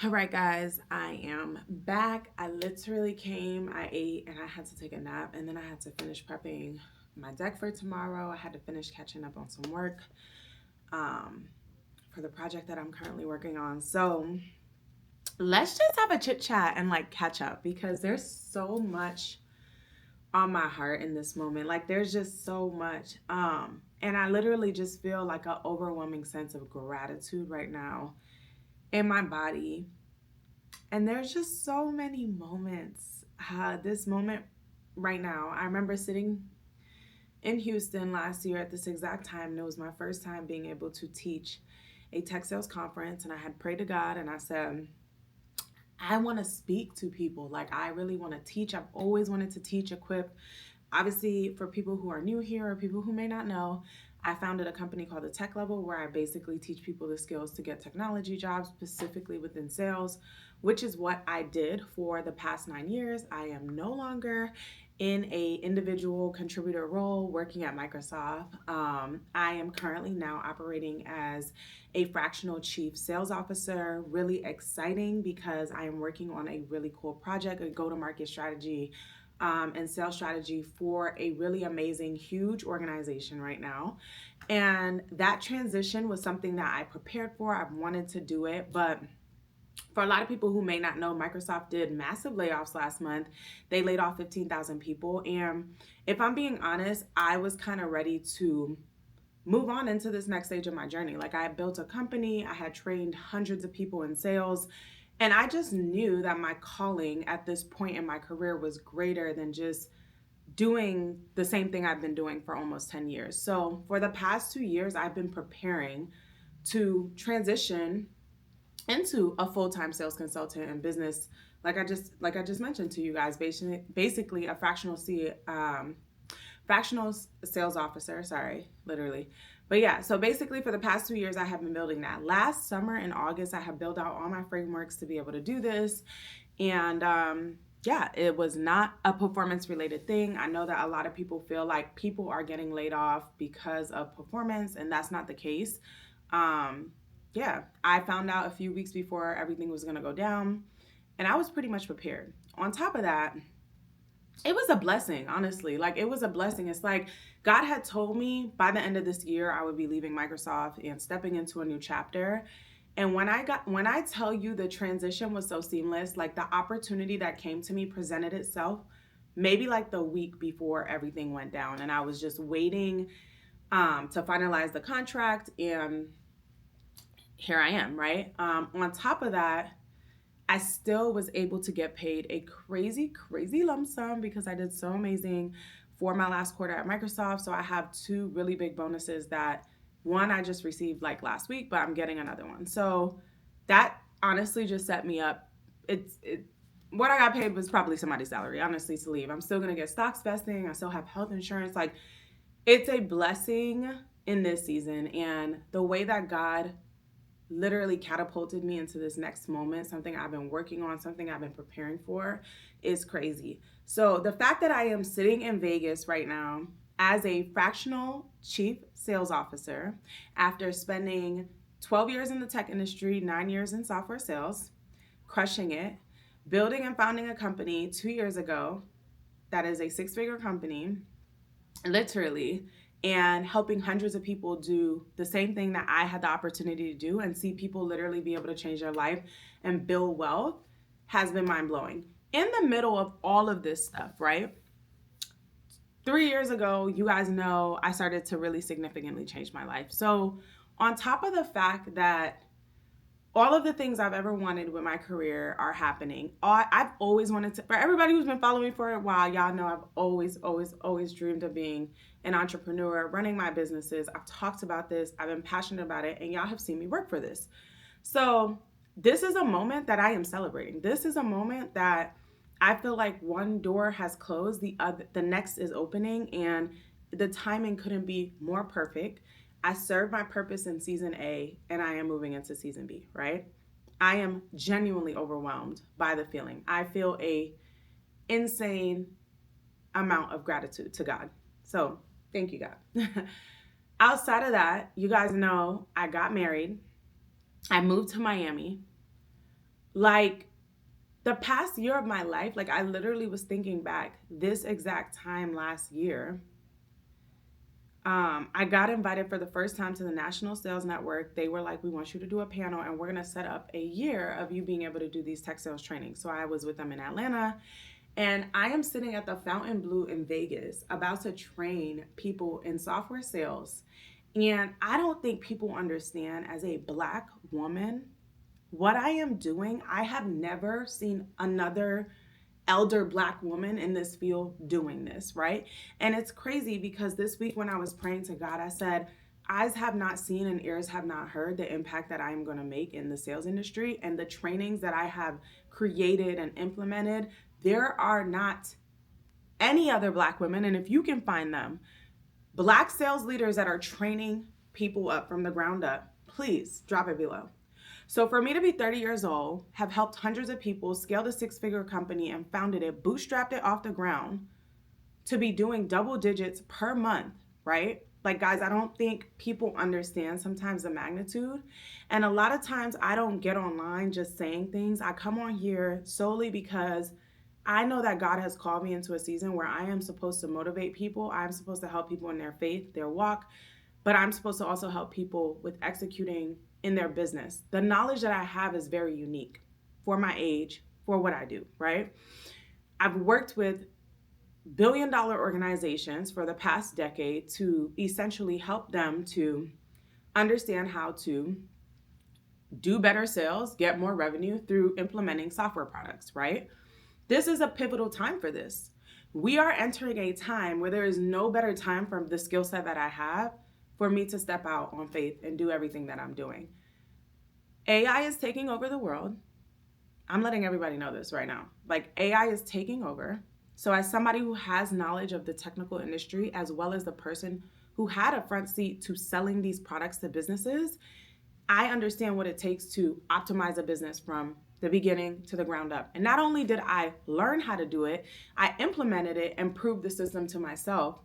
All right, guys, I am back. I literally came, I ate, and I had to take a nap, and then I had to finish prepping my deck for tomorrow. I had to finish catching up on some work um, for the project that I'm currently working on. So let's just have a chit chat and catch up because there's so much on my heart in this moment. There's just so much. And I literally just feel like an overwhelming sense of gratitude right now in my body. And there's just so many moments. This moment right now, I remember sitting in Houston last year at this exact time, and it was my first time being able to teach a tech sales conference. And I had prayed to God and I said, I want to speak to people. I really want to teach. I've always wanted to teach, equip. Obviously, for people who are new here or people who may not know, I founded a company called The Tech Level where I basically teach people the skills to get technology jobs, specifically within sales, which is what I did for the past 9 years. I am no longer in a individual contributor role working at Microsoft. I am currently now operating as a fractional chief sales officer. Really exciting because I am working on a really cool project, a go-to-market strategy and sales strategy for a really amazing, huge organization right now. And that transition was something that I prepared for. I've wanted to do it, but for a lot of people who may not know, Microsoft did massive layoffs last month. They laid off 15,000 people. And if I'm being honest, I was kind of ready to move on into this next stage of my journey. I had built a company, I had trained hundreds of people in sales, and I just knew that my calling at this point in my career was greater than just doing the same thing I've been doing for almost 10 years. So, for the past 2 years, I've been preparing to transition into a full-time sales consultant and business like I just mentioned to you guys, basically a fractional sales officer, sorry, literally. But yeah, so basically for the past 2 years, I have been building that. Last summer in August, I have built out all my frameworks to be able to do this. And yeah, it was not a performance related thing. I know that a lot of people feel like people are getting laid off because of performance, and that's not the case. Um, yeah, I found out a few weeks before everything was going to go down, and I was pretty much prepared. On top of that, it was a blessing, honestly. It was a blessing. It's like God had told me by the end of this year I would be leaving Microsoft and stepping into a new chapter. And when I tell you the transition was so seamless, the opportunity that came to me presented itself maybe the week before everything went down, and I was just waiting to finalize the contract, and here I am, right? On top of that, I still was able to get paid a crazy, crazy lump sum because I did so amazing for my last quarter at Microsoft. So I have two really big bonuses that one I just received last week, but I'm getting another one. So that honestly just set me up. It what I got paid was probably somebody's salary, honestly, to leave. I'm still gonna get stocks vesting. I still have health insurance. It's a blessing in this season, and the way that God literally catapulted me into this next moment, something I've been working on, something I've been preparing for, is crazy. So the fact that I am sitting in Vegas right now as a fractional chief sales officer after spending 12 years in the tech industry, 9 years in software sales, crushing it, building and founding a company 2 years ago that is a six-figure company, literally, and helping hundreds of people do the same thing that I had the opportunity to do and see people literally be able to change their life and build wealth has been mind blowing. In the middle of all of this stuff, right? 3 years ago, you guys know I started to really significantly change my life. So, on top of the fact that all of the things I've ever wanted with my career are happening. I've always wanted to, for everybody who's been following me for a while, y'all know I've always, always, always dreamed of being an entrepreneur, running my businesses. I've talked about this, I've been passionate about it, and y'all have seen me work for this. So, this is a moment that I am celebrating. This is a moment that I feel like one door has closed, the next is opening, and the timing couldn't be more perfect. I served my purpose in season A and I am moving into season B, right? I am genuinely overwhelmed by the feeling. I feel a insane amount of gratitude to God. So, thank you, God. Outside of that, you guys know I got married. I moved to Miami. Like the past year of my life, like I literally was thinking back this exact time last year. I got invited for the first time to the National Sales Network. They were like, we want you to do a panel and we're going to set up a year of you being able to do these tech sales trainings. So I was with them in Atlanta, and I am sitting at the Fountain Blue in Vegas about to train people in software sales. And I don't think people understand, as a Black woman, what I am doing. I have never seen another elder Black woman in this field doing this, right? And it's crazy because this week when I was praying to God, I said, eyes have not seen and ears have not heard the impact that I am going to make in the sales industry, and the trainings that I have created and implemented. There are not any other Black women, and if you can find them, Black sales leaders that are training people up from the ground up, please drop it below. So for me to be 30 years old, have helped hundreds of people, scaled a six-figure company and founded it, bootstrapped it off the ground, to be doing double digits per month, right? Like, guys, I don't think people understand sometimes the magnitude. And a lot of times I don't get online just saying things. I come on here solely because I know that God has called me into a season where I am supposed to motivate people. I'm supposed to help people in their faith, their walk, but I'm supposed to also help people with executing in their business. The knowledge that I have is very unique for my age, for what I do, right? I've worked with billion-dollar organizations for the past decade to essentially help them to understand how to do better sales, get more revenue through implementing software products, right? This is a pivotal time for this. We are entering a time where there is no better time from the skill set that I have for me to step out on faith and do everything that I'm doing. AI is taking over the world. I'm letting everybody know this right now. Like, AI is taking over. So as somebody who has knowledge of the technical industry, as well as the person who had a front seat to selling these products to businesses, I understand what it takes to optimize a business from the beginning to the ground up. And not only did I learn how to do it, I implemented it and proved the system to myself.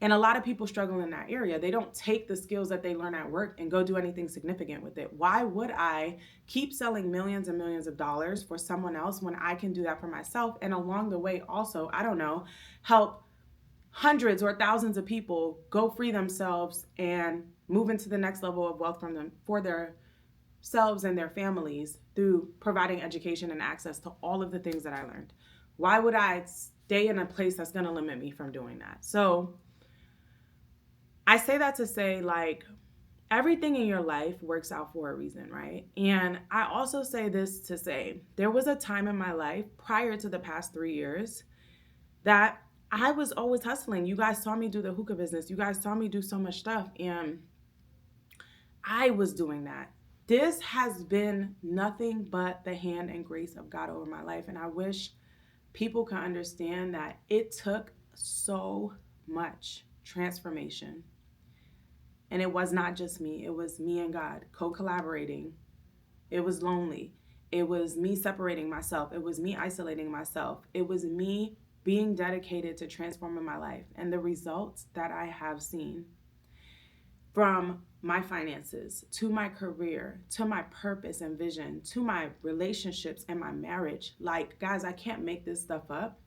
And a lot of people struggle in that area. They don't take the skills that they learn at work and go do anything significant with it. Why would I keep selling millions and millions of dollars for someone else when I can do that for myself? And along the way, also, I don't know, help hundreds or thousands of people go free themselves and move into the next level of wealth from them for themselves and their families through providing education and access to all of the things that I learned. Why would I stay in a place that's going to limit me from doing that? So I say that to say, like, everything in your life works out for a reason, right? And I also say this to say, there was a time in my life prior to the past 3 years that I was always hustling. You guys saw me do the hookah business. You guys saw me do so much stuff. And I was doing that. This has been nothing but the hand and grace of God over my life. And I wish people can understand that it took so much transformation. And it was not just me. It was me and God co-collaborating. It was lonely. It was me separating myself. It was me isolating myself. It was me being dedicated to transforming my life. And the results that I have seen, from my finances to my career to my purpose and vision to my relationships and my marriage, like, guys, I can't make this stuff up.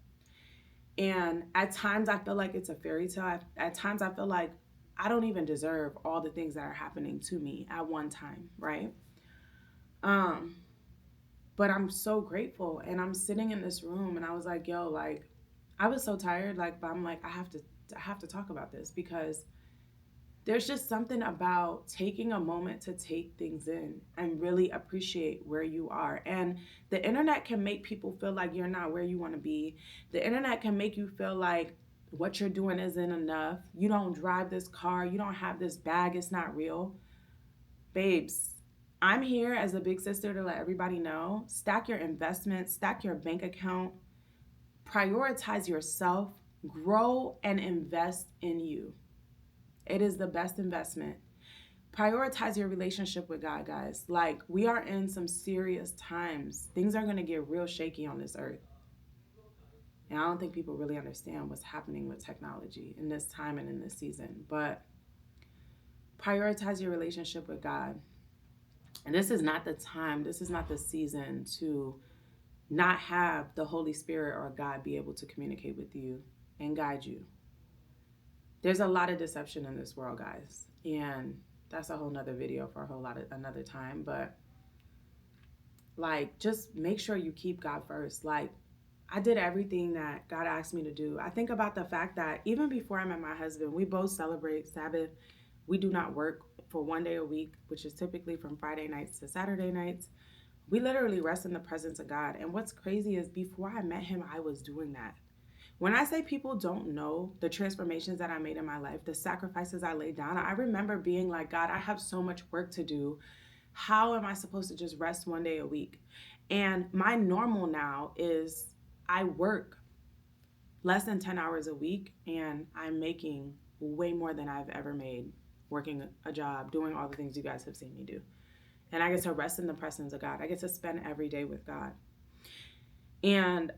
And at times I feel like it's a fairy tale. At times I feel like I don't even deserve all the things that are happening to me at one time, right? But I'm so grateful. And I'm sitting in this room and I was like, yo, like, I was so tired, like, but I'm like, I have to talk about this, because there's just something about taking a moment to take things in and really appreciate where you are. And the internet can make people feel like you're not where you want to be. The internet can make you feel like what you're doing isn't enough. You don't drive this car. You don't have this bag. It's not real. Babes, I'm here as a big sister to let everybody know, stack your investments, stack your bank account, prioritize yourself, grow and invest in you. It is the best investment. Prioritize your relationship with God, guys. Like, we are in some serious times. Things are going to get real shaky on this earth. And I don't think people really understand what's happening with technology in this time and in this season. But prioritize your relationship with God. And this is not the time, this is not the season to not have the Holy Spirit or God be able to communicate with you and guide you. There's a lot of deception in this world, guys. And that's a whole nother video for a whole lot of another time. But like, just make sure you keep God first. Like, I did everything that God asked me to do. I think about the fact that even before I met my husband, we both celebrate Sabbath. We do not work for one day a week, which is typically from Friday nights to Saturday nights. We literally rest in the presence of God. And what's crazy is before I met him, I was doing that. When I say people don't know the transformations that I made in my life, the sacrifices I laid down, I remember being like, God, I have so much work to do. How am I supposed to just rest one day a week? And my normal now is I work less than 10 hours a week and I'm making way more than I've ever made working a job, doing all the things you guys have seen me do. And I get to rest in the presence of God. I get to spend every day with God. And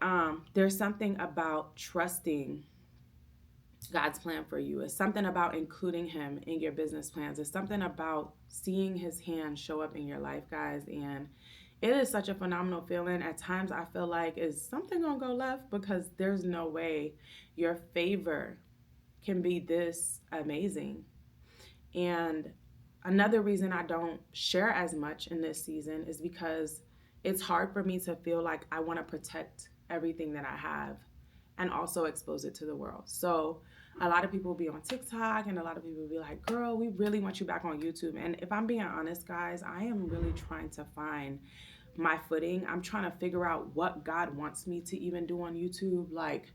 there's something about trusting God's plan for you. It's something about including him in your business plans. It's something about seeing his hand show up in your life, guys. And it is such a phenomenal feeling. At times I feel like, is something gonna go left? Because there's no way your favor can be this amazing. And another reason I don't share as much in this season is because it's hard for me to feel like I want to protect everything that I have and also expose it to the world. So a lot of people will be on TikTok and a lot of people will be like, girl, we really want you back on YouTube. And if I'm being honest, guys, I am really trying to find my footing. I'm trying to figure out what God wants me to even do on YouTube. Like,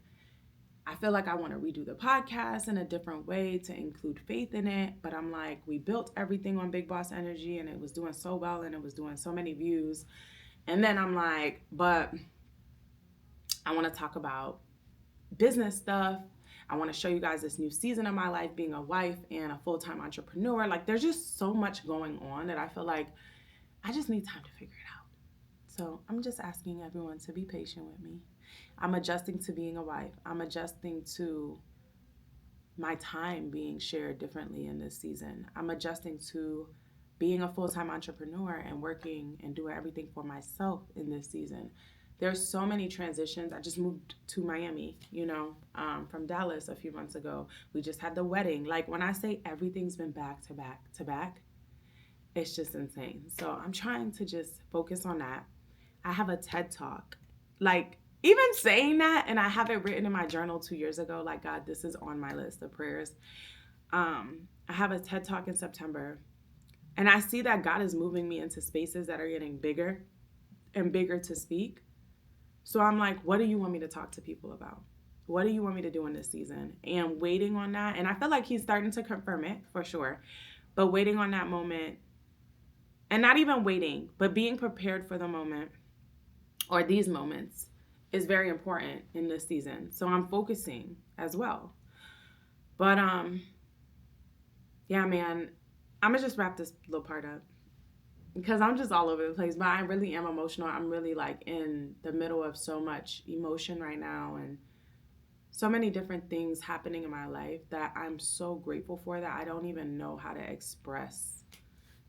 I feel like I want to redo the podcast in a different way to include faith in it. But I'm like, we built everything on Big Boss Energy and it was doing so well and it was doing so many views. And then I'm like, but I want to talk about business stuff. I want to show you guys this new season of my life, being a wife and a full-time entrepreneur. Like, there's just so much going on that I feel like I just need time to figure it out. So I'm just asking everyone to be patient with me. I'm adjusting to being a wife. I'm adjusting to my time being shared differently in this season. I'm adjusting to being a full-time entrepreneur and working and doing everything for myself in this season. There's so many transitions. I just moved to Miami, from Dallas a few months ago. We just had the wedding. Like, when I say everything's been back to back to back, it's just insane. So I'm trying to just focus on that. I have a TED Talk. Like, even saying that, and I have it written in my journal 2 years ago, like, God, this is on my list of prayers. I have a TED Talk in September, and I see that God is moving me into spaces that are getting bigger and bigger to speak. So I'm like, what do you want me to talk to people about? What do you want me to do in this season? And waiting on that, and I feel like he's starting to confirm it for sure, but waiting on that moment, and not even waiting, but being prepared for the moment or these moments is very important in this season. So I'm focusing as well. But yeah, man, I'm gonna just wrap this little part up because I'm just all over the place. But I really am emotional. I'm really like in the middle of so much emotion right now and so many different things happening in my life that I'm so grateful for that I don't even know how to express.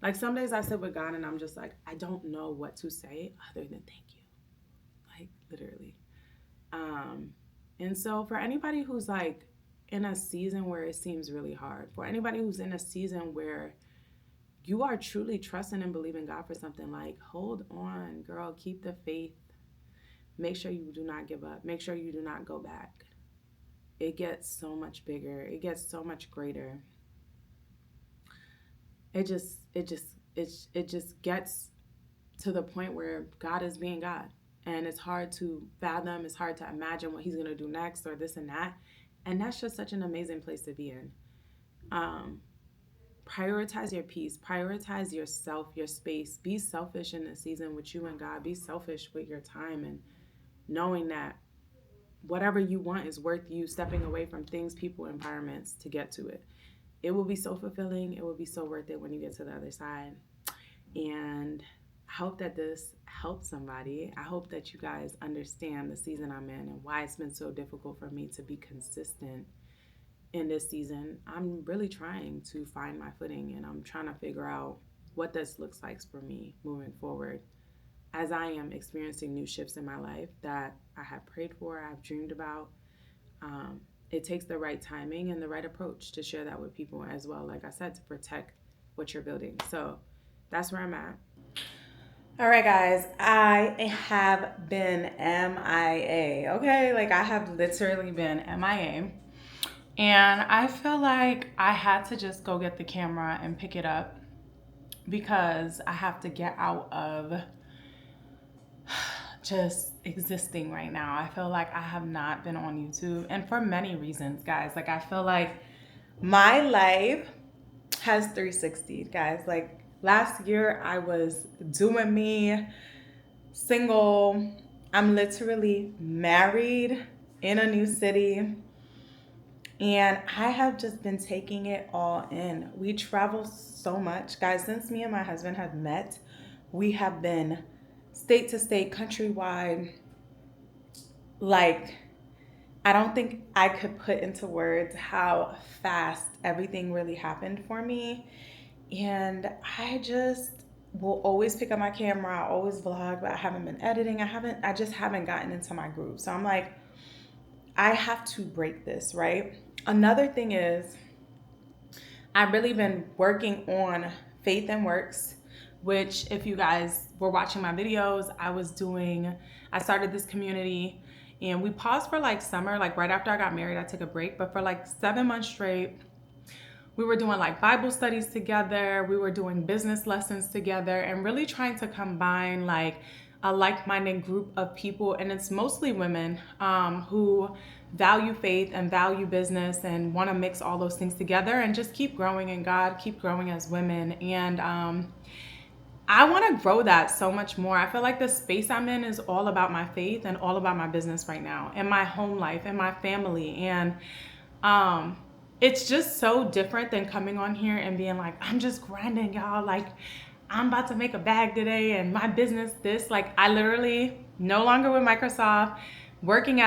Like, some days I sit with God and I'm just like, I don't know what to say other than thank you. Like, literally. And so for anybody who's like in a season where it seems really hard, for anybody who's in a season where you are truly trusting and believing God for something, like, hold on, girl, keep the faith. Make sure you do not give up. Make sure you do not go back. It gets so much bigger. It gets so much greater. It just gets to the point where God is being God. And it's hard to fathom. It's hard to imagine what he's going to do next or this and that. And that's just such an amazing place to be in. Prioritize your peace. Prioritize yourself, your space. Be selfish in this season with you and God. Be selfish with your time and knowing that whatever you want is worth you stepping away from things, people, environments to get to it. It will be so fulfilling. It will be so worth it when you get to the other side. And I hope that this helps somebody. I hope that you guys understand the season I'm in and why it's been so difficult for me to be consistent in this season. I'm really trying to find my footing and I'm trying to figure out what this looks like for me moving forward as I am experiencing new shifts in my life that I have prayed for, I've dreamed about. It takes the right timing and the right approach to share that with people as well, like I said, to protect what you're building. So that's where I'm at. All right, guys, I have been MIA, okay? Like, I have literally been MIA. And I feel like I had to just go get the camera and pick it up because I have to get out of just existing right now. I feel like I have not been on YouTube, and for many reasons, guys. Like, I feel like my life has 360'd, guys. Like, last year I was doing me, single. I'm literally married in a new city. And I have just been taking it all in. We travel so much. Guys, since me and my husband have met, we have been state to state, countrywide. Like, I don't think I could put into words how fast everything really happened for me. And I just will always pick up my camera. I always vlog, but I haven't been editing. I just haven't gotten into my groove. So I'm like, I have to break this, right? Another thing is, I've really been working on Faith and Works, which, if you guys were watching my videos, I started this community, and we paused for like summer, like right after I got married, I took a break, but for like 7 months straight, we were doing like Bible studies together, we were doing business lessons together, and really trying to combine like a like-minded group of people, and it's mostly women who value faith and value business and want to mix all those things together and just keep growing in God, keep growing as women. And I want to grow that so much more. I feel like the space I'm in is all about my faith and all about my business right now, and my home life and my family. And it's just so different than coming on here and being like, I'm just grinding, y'all. Like, I'm about to make a bag today and my business this. Like, I literally no longer with Microsoft, working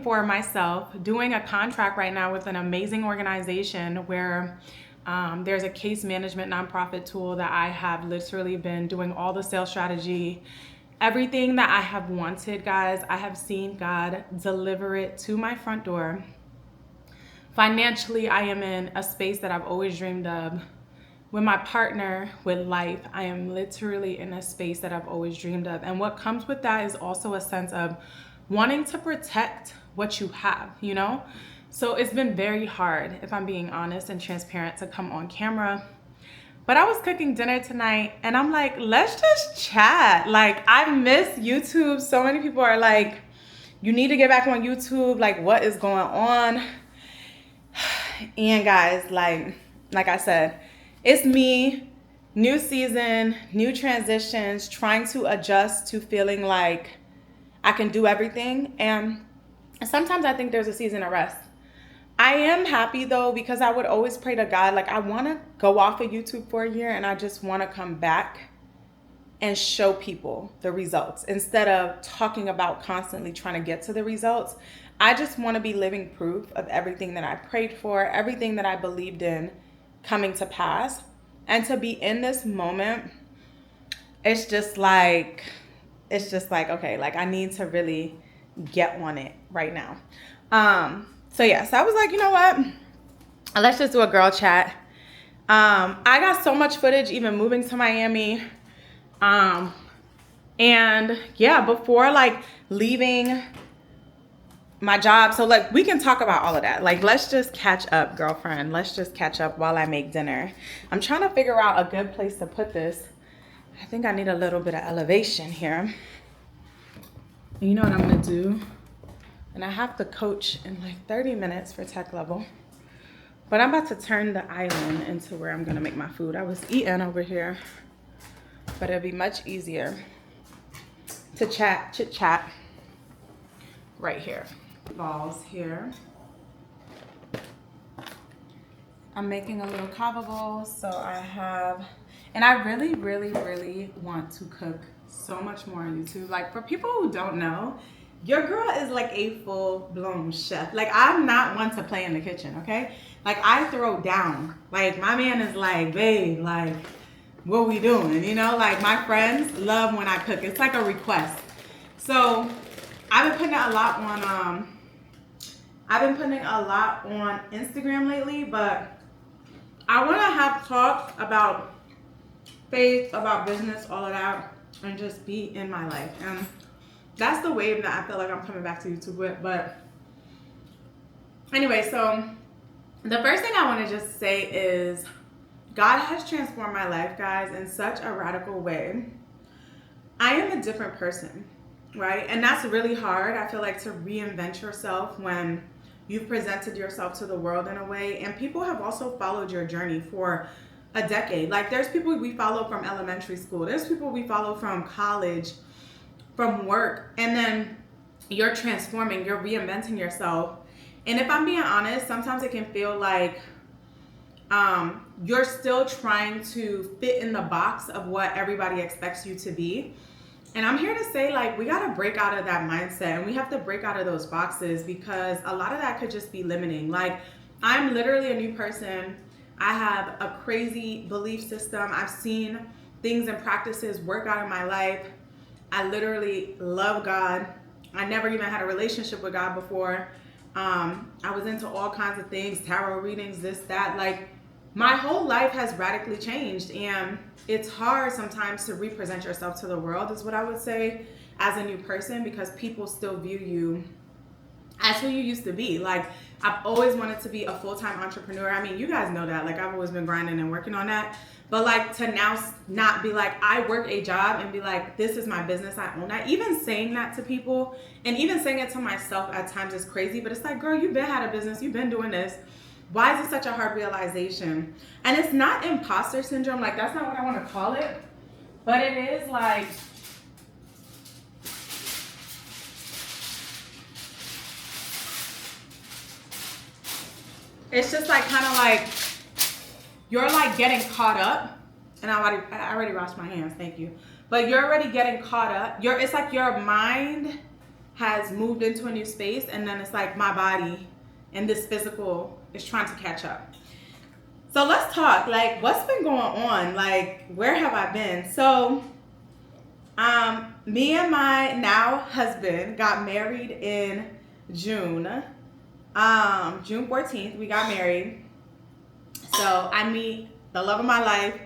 for myself, doing a contract right now with an amazing organization where there's a case management nonprofit tool that I have literally been doing all the sales strategy, everything that I have wanted, guys. I have seen God deliver it to my front door. Financially, I am in a space that I've always dreamed of. With my partner, with life, I am literally in a space that I've always dreamed of. And what comes with that is also a sense of wanting to protect what you have, you know? So it's been very hard, if I'm being honest and transparent, to come on camera. But I was cooking dinner tonight and I'm like, let's just chat. Like, I miss YouTube. So many people are like, you need to get back on YouTube. Like, what is going on? And guys, like I said, it's me, new season, new transitions, trying to adjust to feeling like I can do everything. And sometimes I think there's a season of rest. I am happy though, because I would always pray to God, like, I want to go off of YouTube for a year and I just want to come back and show people the results instead of talking about constantly trying to get to the results. I just want to be living proof of everything that I prayed for, everything that I believed in coming to pass. And to be in this moment, it's just like, okay, like, I need to really get on it right now. So I was like, you know what? Let's just do a girl chat. I got so much footage even moving to Miami. And yeah, before like leaving my job. So like, we can talk about all of that. Like, let's just catch up, girlfriend. Let's just catch up while I make dinner. I'm trying to figure out a good place to put this. I think I need a little bit of elevation here. You know what I'm gonna do? And I have to coach in like 30 minutes for tech level. But I'm about to turn the island into where I'm gonna make my food. I was eating over here, but it'll be much easier to chit chat right here. Balls here. I'm making a little kava bowl, so I have, and I really, really, really want to cook so much more on YouTube. Like, for people who don't know, your girl is like a full-blown chef. Like, I'm not one to play in the kitchen, okay? Like, I throw down. Like, my man is like, babe, like, what we doing? You know, like, my friends love when I cook. It's like a request. So I've been putting a lot on Instagram lately, but I want to have talks about faith, about business, all of that, and just be in my life. And that's the wave that I feel like I'm coming back to YouTube with. But anyway, so the first thing I want to just say is God has transformed my life, guys, in such a radical way. I am a different person, right? And that's really hard, I feel like, to reinvent yourself when you've presented yourself to the world in a way. And people have also followed your journey for a decade. Like, there's people we follow from elementary school. There's people we follow from college, from work. And then you're transforming, you're reinventing yourself. And if I'm being honest, sometimes it can feel like you're still trying to fit in the box of what everybody expects you to be. And I'm here to say, like, we got to break out of that mindset, and we have to break out of those boxes, because a lot of that could just be limiting. Like, I'm literally a new person. I have a crazy belief system. I've seen things and practices work out in my life. I literally love God. I never even had a relationship with God before. I was into all kinds of things, tarot readings, this, that. Like, my whole life has radically changed, and it's hard sometimes to represent yourself to the world, is what I would say, as a new person, because people still view you as who you used to be. Like, I've always wanted to be a full-time entrepreneur. I mean, you guys know that. Like, I've always been grinding and working on that. But, like, to now not be like, I work a job and be like, this is my business, I own that. Even saying that to people, and even saying it to myself at times, is crazy. But it's like, girl, you've been had a business, you've been doing this. Why is it such a hard realization? And it's not imposter syndrome. Like, that's not what I want to call it. But it is like, it's just like kind of like you're like getting caught up. And I already washed my hands, thank you. But you're already getting caught up. It's like your mind has moved into a new space, and then it's like my body and this physical is trying to catch up. So let's talk, like, what's been going on? Like, where have I been? So me and my now husband got married in June 14th. We got married. So I meet the love of my life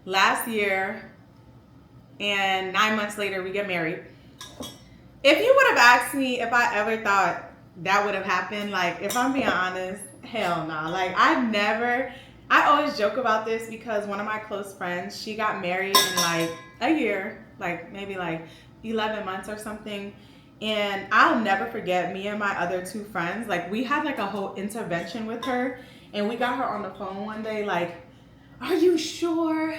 last year, and 9 months later we get married. If you would have asked me if I ever thought that would have happened, like, if I'm being honest, hell no. Like, I always joke about this, because one of my close friends, she got married in like a year, like maybe like 11 months or something. And I'll never forget, me and my other two friends, like, we had like a whole intervention with her, and we got her on the phone one day, like, are you sure?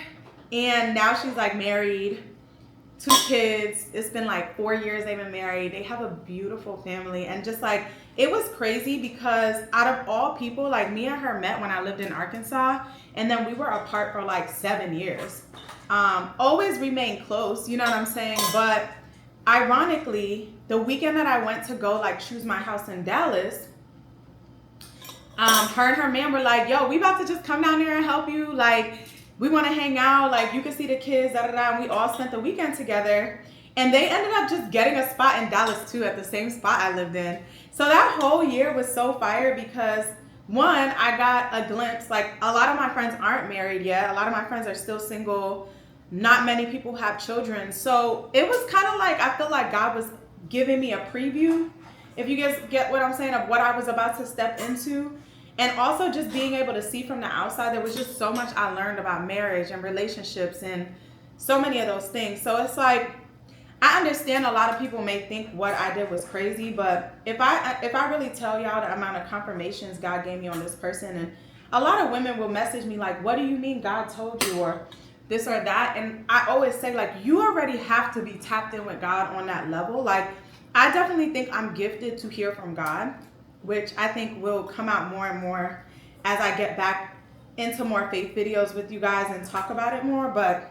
And now she's like married, 2 kids. It's been like 4 years they've been married. They have a beautiful family. And just like, it was crazy, because out of all people, like, me and her met when I lived in Arkansas, and then we were apart for like 7 years. Always remained close, you know what I'm saying? But ironically, the weekend that I went to go like choose my house in Dallas, her and her man were like, yo, we about to just come down there and help you. Like, we want to hang out. Like, you can see the kids, da da da. And we all spent the weekend together. And they ended up just getting a spot in Dallas too, at the same spot I lived in. So that whole year was so fire, because one, I got a glimpse. Like, a lot of my friends aren't married yet. A lot of my friends are still single. Not many people have children. So it was kind of like, I feel like God was giving me a preview, if you guys get what I'm saying, of what I was about to step into. And also just being able to see from the outside, there was just so much I learned about marriage and relationships and so many of those things. So it's like, I understand a lot of people may think what I did was crazy, but if I really tell y'all the amount of confirmations God gave me on this person, and a lot of women will message me like, what do you mean God told you, or this or that? And I always say, like, you already have to be tapped in with God on that level. Like, I definitely think I'm gifted to hear from God, which I think will come out more and more as I get back into more faith videos with you guys and talk about it more. But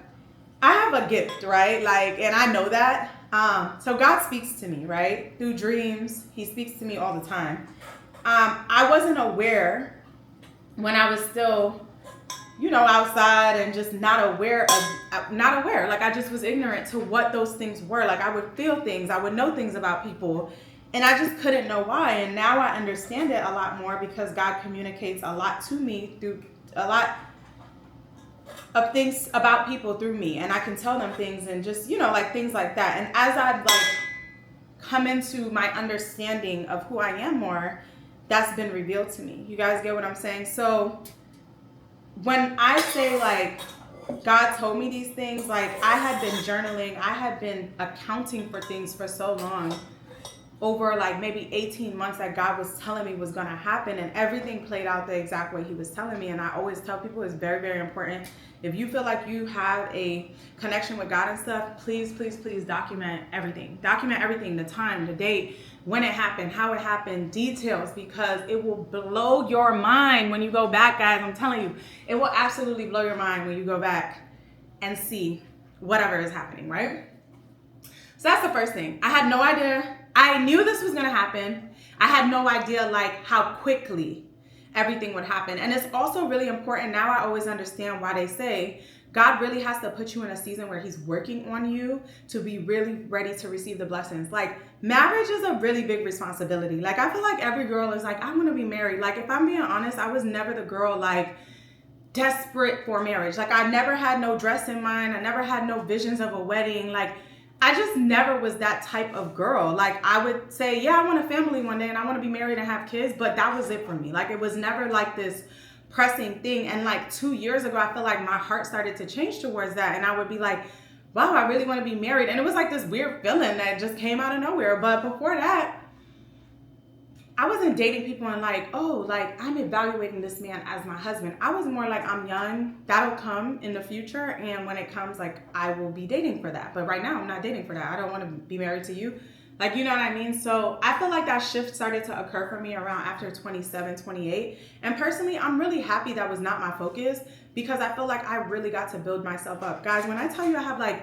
I have a gift, right? Like, and I know that. So God speaks to me, right? Through dreams. He speaks to me all the time. I wasn't aware when I was still, outside and just not aware. Like I just was ignorant to what those things were. Like I would feel things, I would know things about people, and I just couldn't know why. And now I understand it a lot more because God communicates a lot to me through a lot of things about people through me, and I can tell them things and just, like things like that. And as I come into my understanding of who I am more, that's been revealed to me. You guys get what I'm saying? So when I say God told me these things, I had been journaling, I had been accounting for things for so long, over maybe 18 months, that God was telling me was going to happen, and everything played out the exact way he was telling me. And I always tell people it's very, very important. If you feel like you have a connection with God and stuff, please, please, please document everything. Document everything, the time, the date, when it happened, how it happened, details, because it will blow your mind when you go back, guys. I'm telling you, it will absolutely blow your mind when you go back and see whatever is happening, right? So that's the first thing. I had no idea. I knew this was going to happen. I had no idea how quickly everything would happen. And it's also really important. Now I always understand why they say God really has to put you in a season where he's working on you to be really ready to receive the blessings. Marriage is a really big responsibility. I feel like every girl is I want to be married. If I'm being honest, I was never the girl desperate for marriage. I never had no dress in mind. I never had no visions of a wedding. I just never was that type of girl. I would say, yeah, I want a family one day and I want to be married and have kids, but that was it for me. It was never this pressing thing. And 2 years ago, I feel like my heart started to change towards that. And I would be wow, I really want to be married. And it was this weird feeling that just came out of nowhere. But before that, I wasn't dating people and I'm evaluating this man as my husband. I was more I'm young, that'll come in the future. And when it comes, I will be dating for that. But right now I'm not dating for that. I don't want to be married to you. You know what I mean? So I feel like that shift started to occur for me around after 27, 28. And personally, I'm really happy that was not my focus, because I feel like I really got to build myself up. Guys, when I tell you I have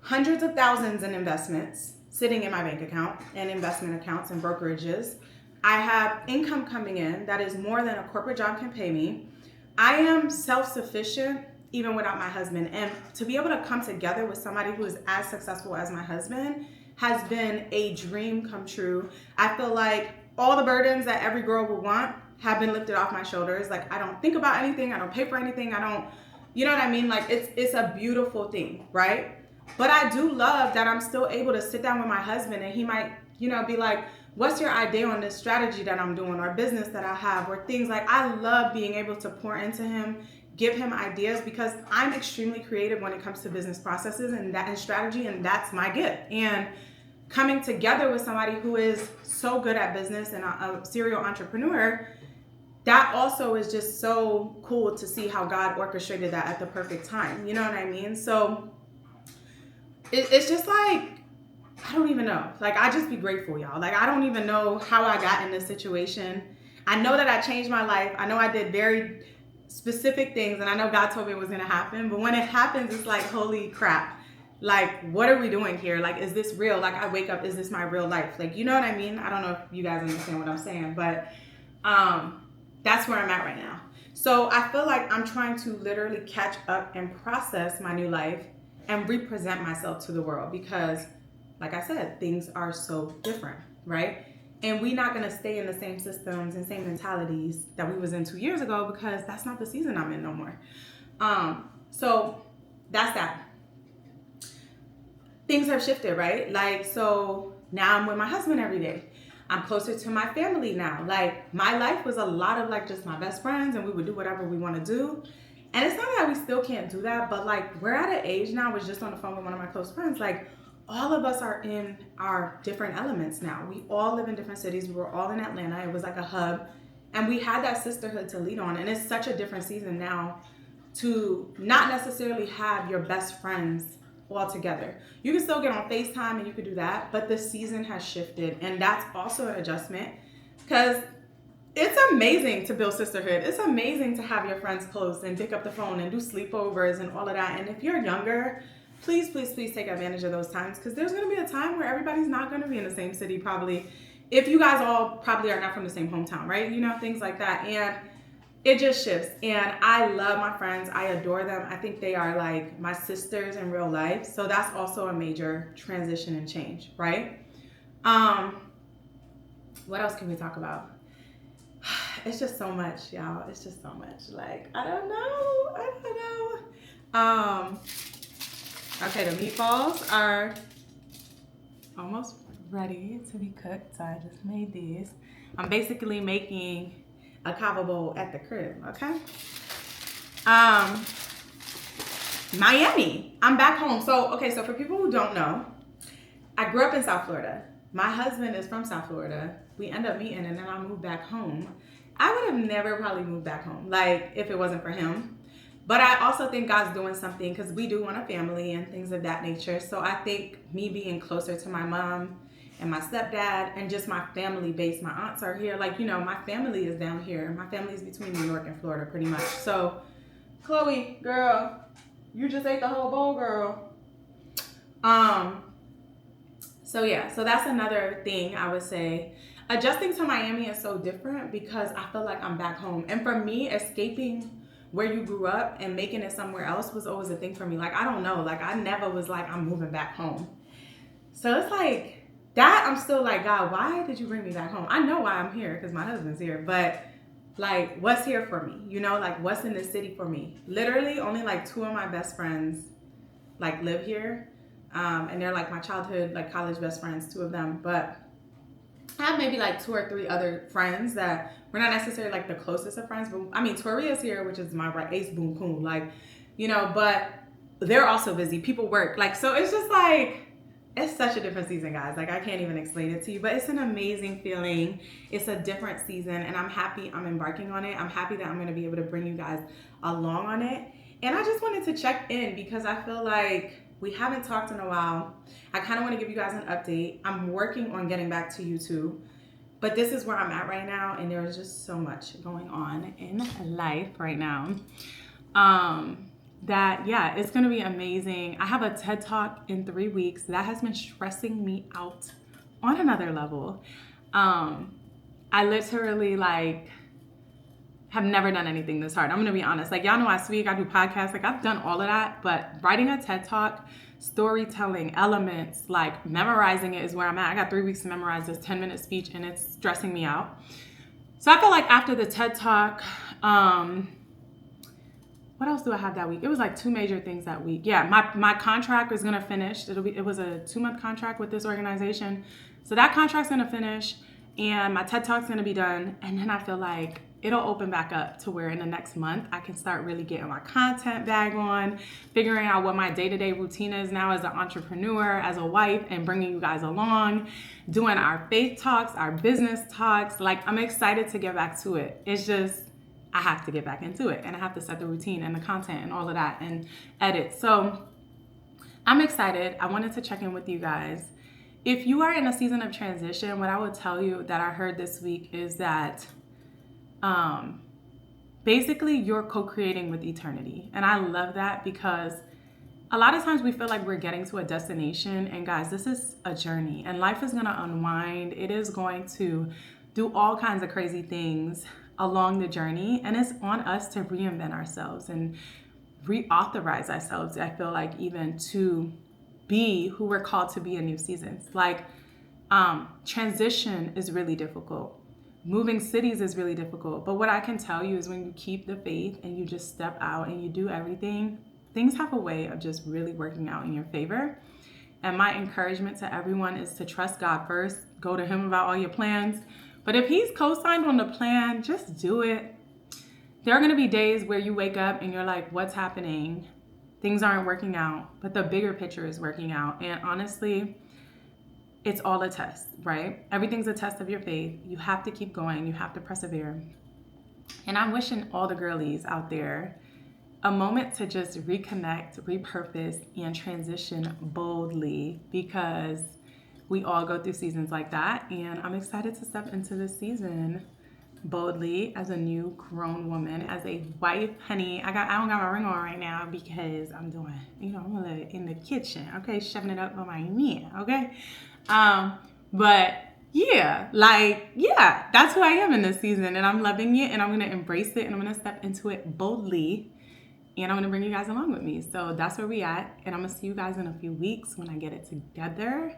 hundreds of thousands in investments sitting in my bank account and investment accounts and brokerages. I have income coming in that is more than a corporate job can pay me. I am self-sufficient even without my husband. And to be able to come together with somebody who is as successful as my husband has been a dream come true. I feel like all the burdens that every girl would want have been lifted off my shoulders. I don't think about anything. I don't pay for anything. I don't, you know what I mean? It's a beautiful thing, right? But I do love that I'm still able to sit down with my husband and he might, be what's your idea on this strategy that I'm doing or business that I have or things I love being able to pour into him, give him ideas, because I'm extremely creative when it comes to business processes and strategy, and that's my gift. And coming together with somebody who is so good at business and a serial entrepreneur, that also is just so cool to see how God orchestrated that at the perfect time. You know what I mean? So it's just I don't even know. I just be grateful, y'all. I don't even know how I got in this situation. I know that I changed my life. I know I did very specific things, and I know God told me it was going to happen. But when it happens, it's holy crap. What are we doing here? Is this real? I wake up, is this my real life? You know what I mean? I don't know if you guys understand what I'm saying, but that's where I'm at right now. So I feel like I'm trying to literally catch up and process my new life and represent myself to the world, because like I said, things are so different, right? And we're not gonna stay in the same systems and same mentalities that we was in 2 years ago, because that's not the season I'm in no more. So that's that. Things have shifted, right? So now I'm with my husband every day. I'm closer to my family now. My life was a lot of just my best friends, and we would do whatever we want to do. And it's not that we still can't do that, but we're at an age now. I was just on the phone with one of my close friends. All of us are in our different elements now. We all live in different cities. We were all in Atlanta. It was a hub. And we had that sisterhood to lean on. And it's such a different season now to not necessarily have your best friends all together. You can still get on FaceTime and you could do that, but the season has shifted. And that's also an adjustment, because it's amazing to build sisterhood. It's amazing to have your friends close and pick up the phone and do sleepovers and all of that. And if you're younger, please, please, please take advantage of those times, because there's going to be a time where everybody's not going to be in the same city, probably, if you guys all probably are not from the same hometown, right? You know, things like that. And it just shifts. And I love my friends. I adore them. I think they are like my sisters in real life. So that's also a major transition and change, right? What else can we talk about? It's just so much, y'all. It's just so much. Like, I don't know. Okay, the meatballs are almost ready to be cooked. So I just made these. I'm basically making a kava bowl at the crib, okay? Miami. I'm back home. So for people who don't know, I grew up in South Florida. My husband is from South Florida. We end up meeting and then I moved back home. I would have never probably moved back home, like, if it wasn't for him. But I also think God's doing something, because we do want a family and things of that nature. So I think me being closer to my mom and my stepdad and just my family base, my aunts are here. Like, you know, my family is down here. My family is between New York and Florida pretty much. So, Chloe, girl, you just ate the whole bowl, girl. So that's another thing I would say. Adjusting to Miami is so different because I feel like I'm back home. And for me, escaping where you grew up and making it somewhere else was always a thing for me. Like, I don't know. Like, I never was like, I'm moving back home. So it's like, that I'm still like, God, why did you bring me back home? I know why I'm here, because my husband's here. But, like, what's here for me? You know, like, what's in the city for me? Literally, only, like, 2 of my best friends, like, live here. And they're, like, my childhood, like, college best friends, 2 of them. But I have maybe like 2 or 3 other friends that we're not necessarily like the closest of friends, but I mean, Toria's here, which is my right ace boom coon, like, you know, but they're also busy. People work, like, so it's just like, it's such a different season, guys. Like, I can't even explain it to you, but it's an amazing feeling. It's a different season, and I'm happy I'm embarking on it. I'm happy that I'm going to be able to bring you guys along on it. And I just wanted to check in because I feel like we haven't talked in a while. I kind of want to give you guys an update. I'm working on getting back to YouTube, but this is where I'm at right now, and there's just so much going on in life right now. Yeah, it's going to be amazing. I have a TED Talk in 3 weeks. That has been stressing me out on another level. I literally, like, have never done anything this hard. I'm going to be honest. Like, y'all know I speak, I do podcasts. Like, I've done all of that, but writing a TED Talk, storytelling, elements, like memorizing it is where I'm at. I got 3 weeks to memorize this 10-minute speech, and it's stressing me out. So I feel like after the TED Talk, what else do I have that week? It was like 2 major things that week. Yeah, my contract is gonna finish. It was a 2-month contract with this organization. So that contract's gonna finish, and my TED Talk's gonna be done. And then I feel like it'll open back up to where in the next month I can start really getting my content bag on, figuring out what my day-to-day routine is now as an entrepreneur, as a wife, and bringing you guys along, doing our faith talks, our business talks. Like, I'm excited to get back to it. It's just, I have to get back into it, and I have to set the routine and the content and all of that and edit. So I'm excited. I wanted to check in with you guys. If you are in a season of transition, what I would tell you that I heard this week is that basically you're co-creating with eternity. And I love that because a lot of times we feel like we're getting to a destination, and guys, this is a journey, and life is going to unwind. It is going to do all kinds of crazy things along the journey, and it's on us to reinvent ourselves and reauthorize ourselves. I feel like even to be who we're called to be in new seasons. Like, transition is really difficult. Moving cities is really difficult. But what I can tell you is when you keep the faith and you just step out and you do everything, things have a way of just really working out in your favor. And my encouragement to everyone is to trust God first. Go to Him about all your plans. But if He's co-signed on the plan, just do it. There are going to be days where you wake up and you're like, what's happening? Things aren't working out, but the bigger picture is working out. And honestly, it's all a test, right? Everything's a test of your faith. You have to keep going. You have to persevere. And I'm wishing all the girlies out there a moment to just reconnect, repurpose, and transition boldly, because we all go through seasons like that. And I'm excited to step into this season boldly as a new grown woman, as a wife, honey. I don't got my ring on right now because I'm doing, I'm in the kitchen, okay, shoving it up on my man, okay. But that's who I am in this season, and I'm loving it, and I'm gonna embrace it, and I'm gonna step into it boldly, and I'm gonna bring you guys along with me. So that's where we at, and I'm gonna see you guys in a few weeks when I get it together,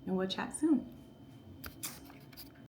and we'll chat soon.